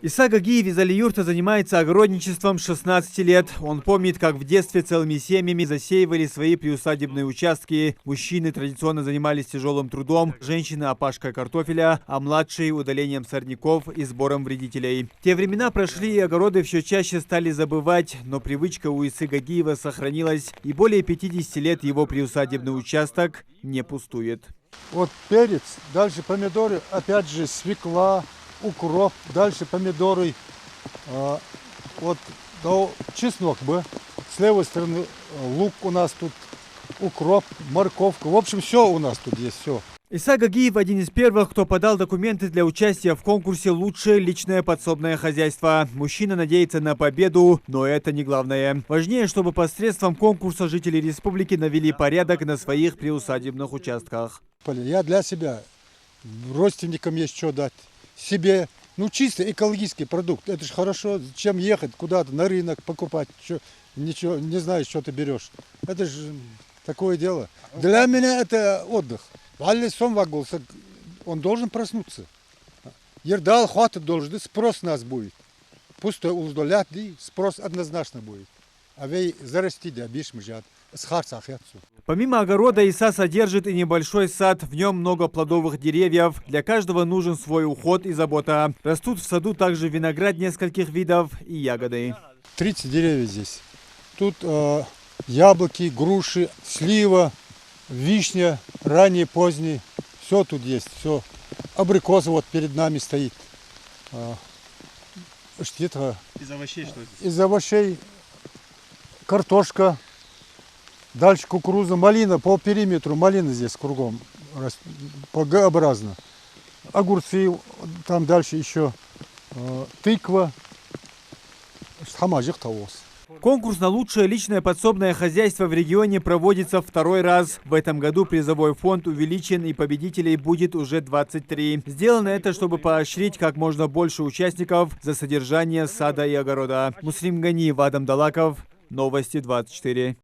Иса Гагиев из Али-Юрта занимается огородничеством с 16 лет. Он помнит, как в детстве целыми семьями засеивали свои приусадебные участки. Мужчины традиционно занимались тяжелым трудом, женщины – опашкой картофеля, а младшие – удалением сорняков и сбором вредителей. Те времена прошли, и огороды все чаще стали забывать, но привычка у Исы Гагиева сохранилась, и более 50 лет его приусадебный участок не пустует. Вот перец, дальше помидоры, опять же свекла, укроп, дальше помидоры, вот чеснок бы, с левой стороны лук у нас тут, укроп, морковка, в общем все у нас тут есть, все. Иса Гагиев один из первых, кто подал документы для участия в конкурсе «Лучшее личное подсобное хозяйство». Мужчина надеется на победу, но это не главное. Важнее, чтобы посредством конкурса жители республики навели порядок на своих приусадебных участках. Я для себя, родственникам есть что дать, себе, ну чисто экологический продукт, это же хорошо, чем ехать куда-то на рынок покупать, ничего, не знаешь, что ты берешь. Это же такое дело. Для меня это отдых. Он должен проснуться. Ердал хватит должен, спрос нас будет. Пустой уздолят, спрос однозначно будет. А вы зарастите, обишь мужат, с харцах отцу. Помимо огорода, Иса содержит и небольшой сад. В нем много плодовых деревьев. Для каждого нужен свой уход и забота. Растут в саду также виноград нескольких видов и ягоды. 30 деревьев здесь. Тут яблоки, груши, слива, вишня, ранние, поздние. Все тут есть, все. Абрикос вот перед нами стоит. Из овощей что здесь? Из овощей картошка. Дальше кукуруза, малина по периметру, малина здесь кругом, по Г-образно. Огурцы, там дальше еще тыква, хамажик тавос. Конкурс на лучшее личное подсобное хозяйство в регионе проводится второй раз. В этом году призовой фонд увеличен, и победителей будет уже 23. Сделано это, чтобы поощрить как можно больше участников за содержание сада и огорода. Муслим Ганиев, Адам Далаков, Новости 24.